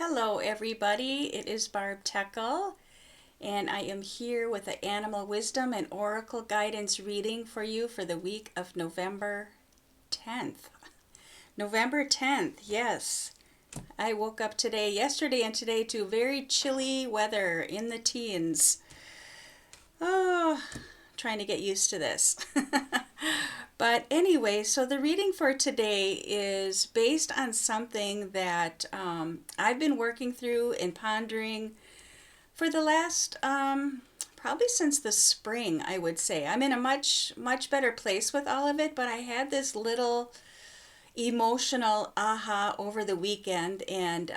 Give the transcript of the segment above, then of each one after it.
Hello, everybody. It is Barb Techel, and I am here with the Animal Wisdom and Oracle Guidance reading for you for the week of November 10th. November 10th, yes. I woke up yesterday and today to very chilly weather in the teens. Oh, trying to get used to this. But anyway, so the reading for today is based on something that I've been working through and pondering for the last, probably since the spring, I would say. I'm in a much better place with all of it, but I had this little emotional aha over the weekend, and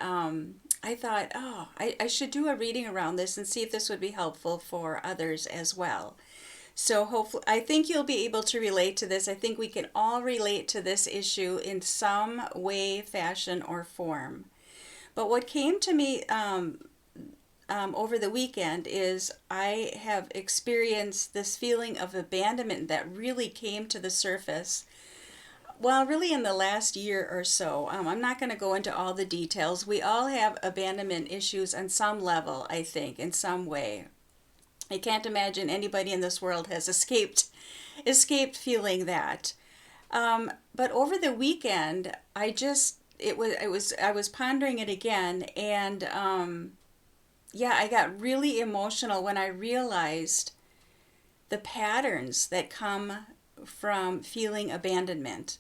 I thought, I should do a reading around this and see if this would be helpful for others as well. So hopefully, I think you'll be able to relate to this. I think we can all relate to this issue in some way, fashion, or form. But what came to me over the weekend is I have experienced this feeling of abandonment that really came to the surface. Well, really in the last year or so. I'm not going to go into all the details. We all have abandonment issues on some level, I think, in some way. I can't imagine anybody in this world has escaped feeling that. But over the weekend, I was pondering it again, and yeah, I got really emotional when I realized the patterns that come from feeling abandonment,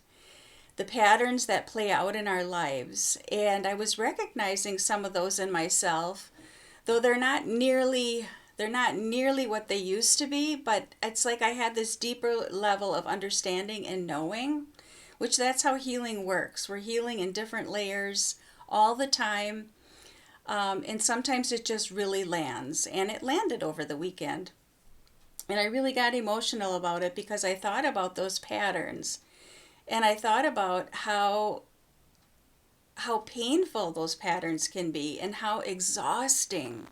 the patterns that play out in our lives, and I was recognizing some of those in myself, though they're not nearly what they used to be, but it's like I had this deeper level of understanding and knowing, which that's how healing works. We're healing in different layers all the time, and sometimes it just really lands, and it landed over the weekend. And I really got emotional about it because I thought about those patterns, and I thought about how painful those patterns can be and how exhausting,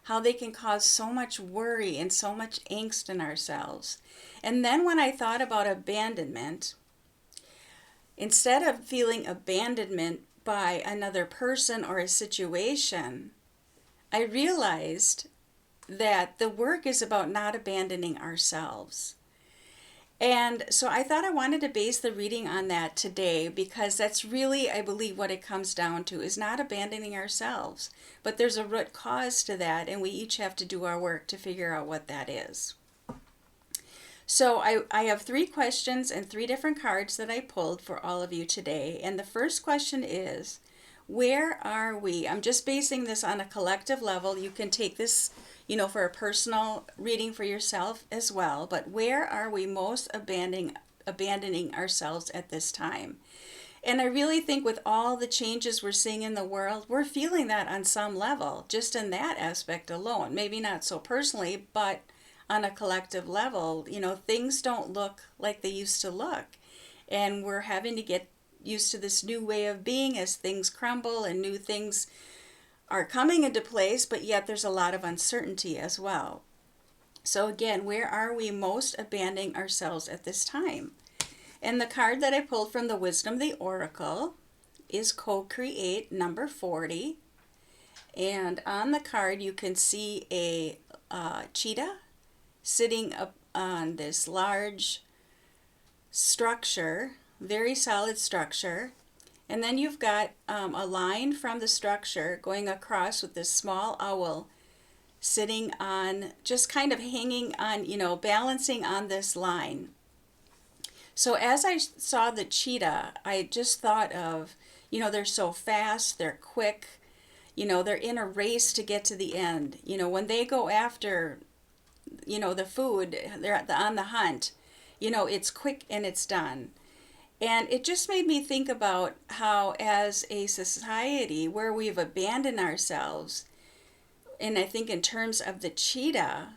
how they can cause so much worry and so much angst in ourselves. And then when I thought about abandonment, instead of feeling abandonment by another person or a situation, I realized that the work is about not abandoning ourselves. And so I thought I wanted to base the reading on that today because that's really, I believe, what it comes down to is not abandoning ourselves. But there's a root cause to that, and we each have to do our work to figure out what that is. So I have 3 questions and 3 different cards that I pulled for all of you today. And the first question is, where are we? I'm just basing this on a collective level. You can take this, for a personal reading for yourself as well. But where are we most abandoning ourselves at this time? And I really think with all the changes we're seeing in the world, we're feeling that on some level, just in that aspect alone. Maybe not so personally, but on a collective level, things don't look like they used to look. And we're having to get used to this new way of being as things crumble and new things are coming into place, but yet there's a lot of uncertainty as well. So again, where are we most abandoning ourselves at this time? And the card that I pulled from the Wisdom of the Oracle is Co-Create number 40. And on the card you can see a cheetah sitting up on this large structure, very solid structure. And then you've got a line from the structure going across with this small owl sitting on, just kind of hanging on, balancing on this line. So as I saw the cheetah, I just thought of, they're so fast, they're quick, they're in a race to get to the end. When they go after, the food, they're on the hunt, it's quick and it's done. And it just made me think about how as a society where we've abandoned ourselves, and I think in terms of the cheetah,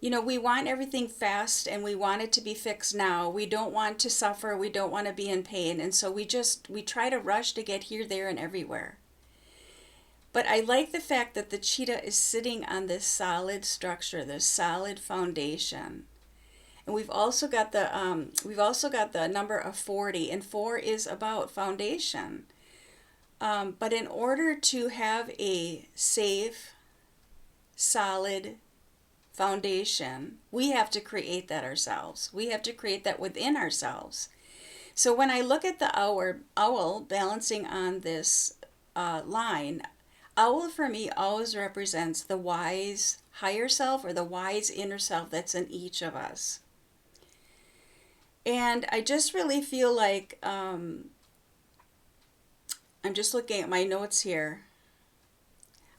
we want everything fast and we want it to be fixed now. We don't want to suffer. We don't want to be in pain. And so we try to rush to get here, there, and everywhere. But I like the fact that the cheetah is sitting on this solid structure, this solid foundation. And we've also got the number of 40, and 4 is about foundation. But in order to have a safe, solid foundation, we have to create that ourselves. We have to create that within ourselves. So when I look at the owl balancing on this line, owl for me always represents the wise higher self or the wise inner self that's in each of us. And I just really feel like I'm just looking at my notes here.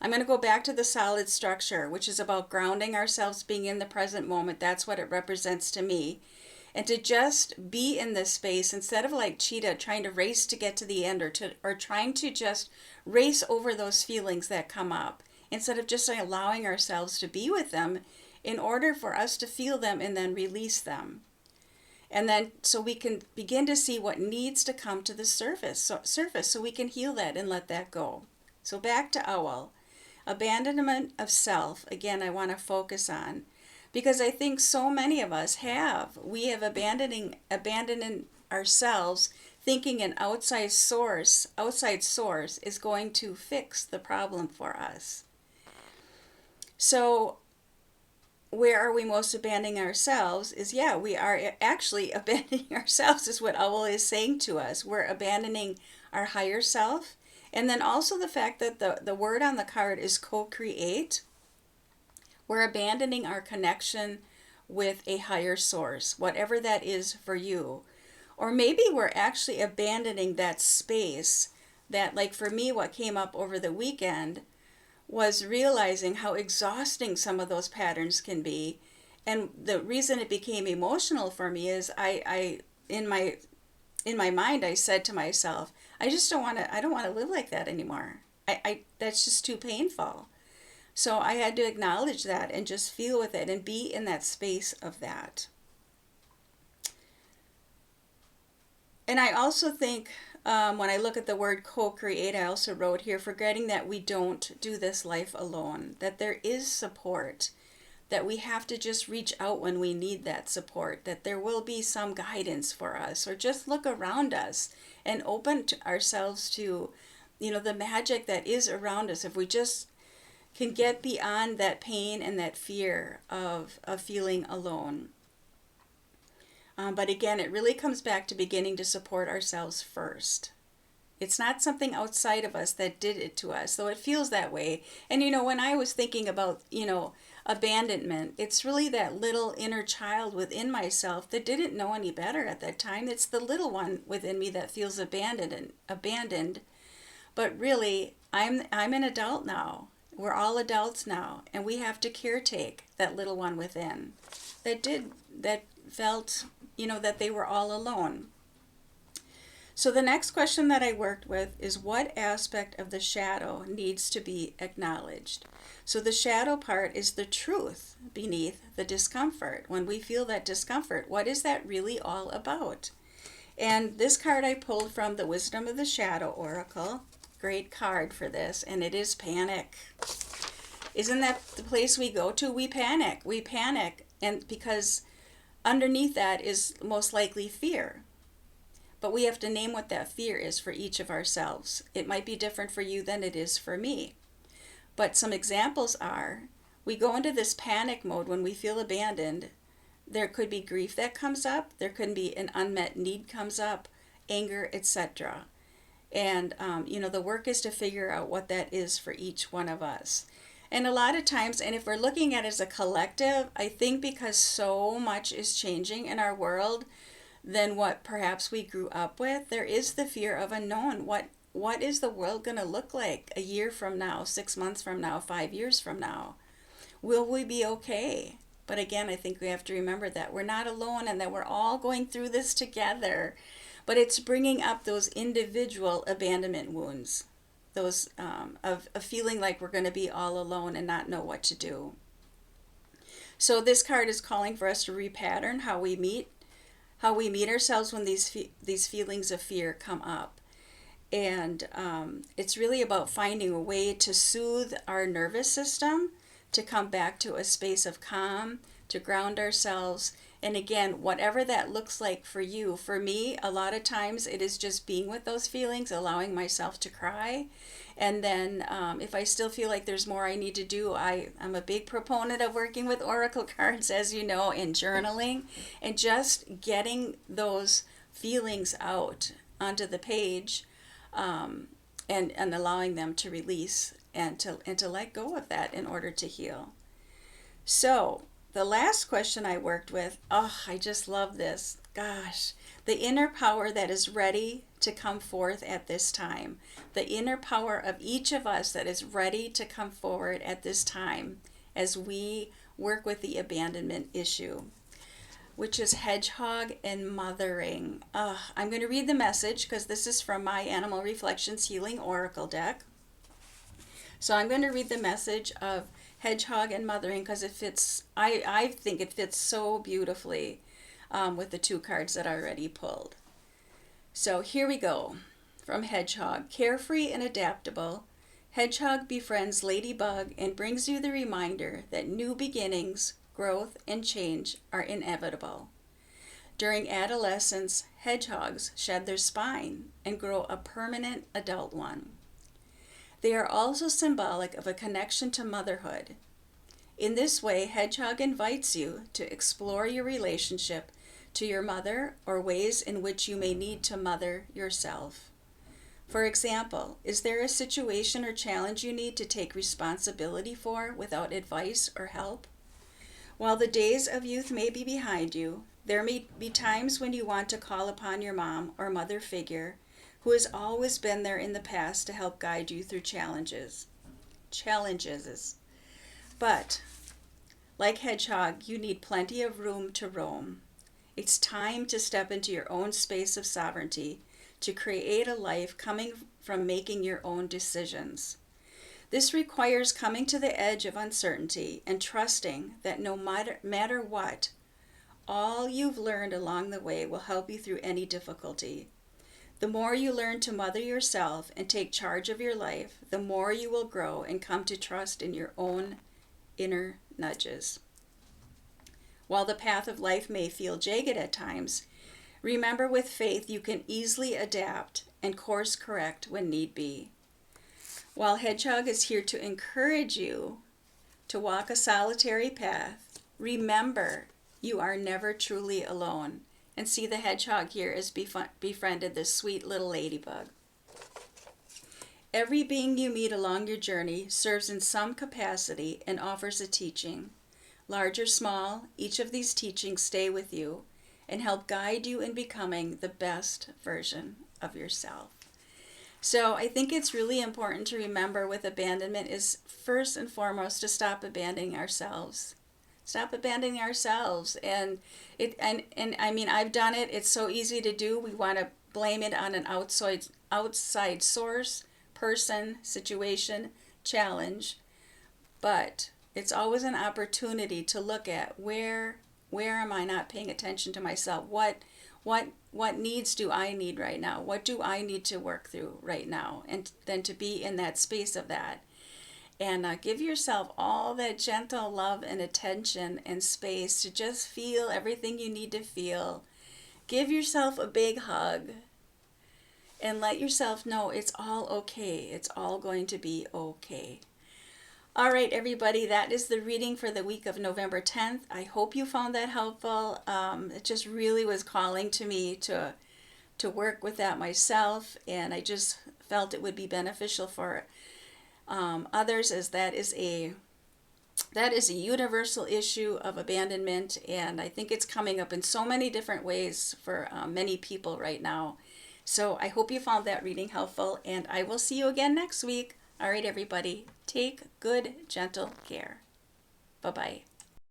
I'm going to go back to the solid structure, which is about grounding ourselves, being in the present moment. That's what it represents to me. And to just be in this space instead of like Cheetah trying to race to get to the end or trying to just race over those feelings that come up, instead of just allowing ourselves to be with them in order for us to feel them and then release them. And then so we can begin to see what needs to come to the surface so we can heal that and let that go. So back to owl. Abandonment of self, again, I want to focus on, because I think so many of us we have abandoned ourselves, thinking an outside source is going to fix the problem for us. So where are we most abandoning ourselves is, we are actually abandoning ourselves, is what owl is saying to us. We're abandoning our higher self. And then also the fact that the word on the card is co-create. We're abandoning our connection with a higher source, whatever that is for you. Or maybe we're actually abandoning that space that, like for me, what came up over the weekend was realizing how exhausting some of those patterns can be. And the reason it became emotional for me is I in my mind, I said to myself, I don't want to live like that anymore. That's just too painful. So I had to acknowledge that and just feel with it and be in that space of that. And I also think when I look at the word co-create, I also wrote here, forgetting that we don't do this life alone, that there is support, that we have to just reach out when we need that support, that there will be some guidance for us, or just look around us and open to ourselves to, the magic that is around us. If we just can get beyond that pain and that fear of feeling alone. But again, it really comes back to beginning to support ourselves first. It's not something outside of us that did it to us, though it feels that way. And when I was thinking about, abandonment, it's really that little inner child within myself that didn't know any better at that time. It's the little one within me that feels abandoned. But really, I'm an adult now. We're all adults now, and we have to caretake that little one within that felt, that they were all alone. So the next question that I worked with is, what aspect of the shadow needs to be acknowledged? So the shadow part is the truth beneath the discomfort. When we feel that discomfort, what is that really all about? And this card I pulled from the Wisdom of the Shadow Oracle. Great card for this, and it is panic. Isn't that the place we go to? We panic, and because underneath that is most likely fear. But we have to name what that fear is for each of ourselves. It might be different for you than it is for me. But some examples are, we go into this panic mode when we feel abandoned. There could be grief that comes up. There could be an unmet need comes up, anger, etc. And, the work is to figure out what that is for each one of us. And a lot of times, and if we're looking at it as a collective, I think because so much is changing in our world than what perhaps we grew up with, there is the fear of unknown. What is the world going to look like a year from now, 6 months from now, 5 years from now? Will we be okay? But again, I think we have to remember that we're not alone and that we're all going through this together. But it's bringing up those individual abandonment wounds, those of feeling like we're going to be all alone and not know what to do. So this card is calling for us to repattern how we meet ourselves when these feelings of fear come up. And it's really about finding a way to soothe our nervous system, to come back to a space of calm, to ground ourselves, And again, whatever that looks like for you, for me, a lot of times it is just being with those feelings, allowing myself to cry. And then if I still feel like there's more I need to do, I'm a big proponent of working with oracle cards, as you know, and journaling, and just getting those feelings out onto the page, and allowing them to release and to let go of that in order to heal. So the last question I worked with, oh, I just love this. Gosh, the inner power that is ready to come forth at this time. The inner power of each of us that is ready to come forward at this time as we work with the abandonment issue, which is hedgehog and mothering. I'm going to read the message because this is from my Animal Reflections Healing Oracle deck. So I'm going to read the message of hedgehog and mothering because it fits, I think it fits so beautifully with the two cards that I already pulled. So here we go. From Hedgehog. Carefree and adaptable, Hedgehog befriends Ladybug and brings you the reminder that new beginnings, growth, and change are inevitable. During adolescence, hedgehogs shed their spine and grow a permanent adult one. They are also symbolic of a connection to motherhood. In this way, Hedgehog invites you to explore your relationship to your mother or ways in which you may need to mother yourself. For example, is there a situation or challenge you need to take responsibility for without advice or help? While the days of youth may be behind you, there may be times when you want to call upon your mom or mother figure who has always been there in the past to help guide you through challenges. But, like Hedgehog, you need plenty of room to roam. It's time to step into your own space of sovereignty, to create a life coming from making your own decisions. This requires coming to the edge of uncertainty and trusting that no matter what, all you've learned along the way will help you through any difficulty. The more you learn to mother yourself and take charge of your life, the more you will grow and come to trust in your own inner nudges. While the path of life may feel jagged at times, remember with faith you can easily adapt and course correct when need be. While Hedgehog is here to encourage you to walk a solitary path, remember you are never truly alone. And see, the hedgehog here has befriended this sweet little ladybug. Every being you meet along your journey serves in some capacity and offers a teaching. Large or small, each of these teachings stay with you and help guide you in becoming the best version of yourself. So I think it's really important to remember with abandonment is first and foremost to stop abandoning ourselves. Stop abandoning ourselves. And I mean, I've done it. It's so easy to do. We want to blame it on an outside source, person, situation, challenge. But it's always an opportunity to look at where am I not paying attention to myself? What needs do I need right now? What do I need to work through right now? And then to be in that space of that. And give yourself all that gentle love and attention and space to just feel everything you need to feel. Give yourself a big hug and let yourself know it's all okay. It's all going to be okay. All right, everybody, that is the reading for the week of November 10th. I hope you found that helpful. It just really was calling to me to work with that myself, and I just felt it would be beneficial for others, as that is a universal issue of abandonment, and I think it's coming up in so many different ways for many people right now. So I hope you found that reading helpful, and I will see you again next week. All right, everybody, take good, gentle care. Bye-bye.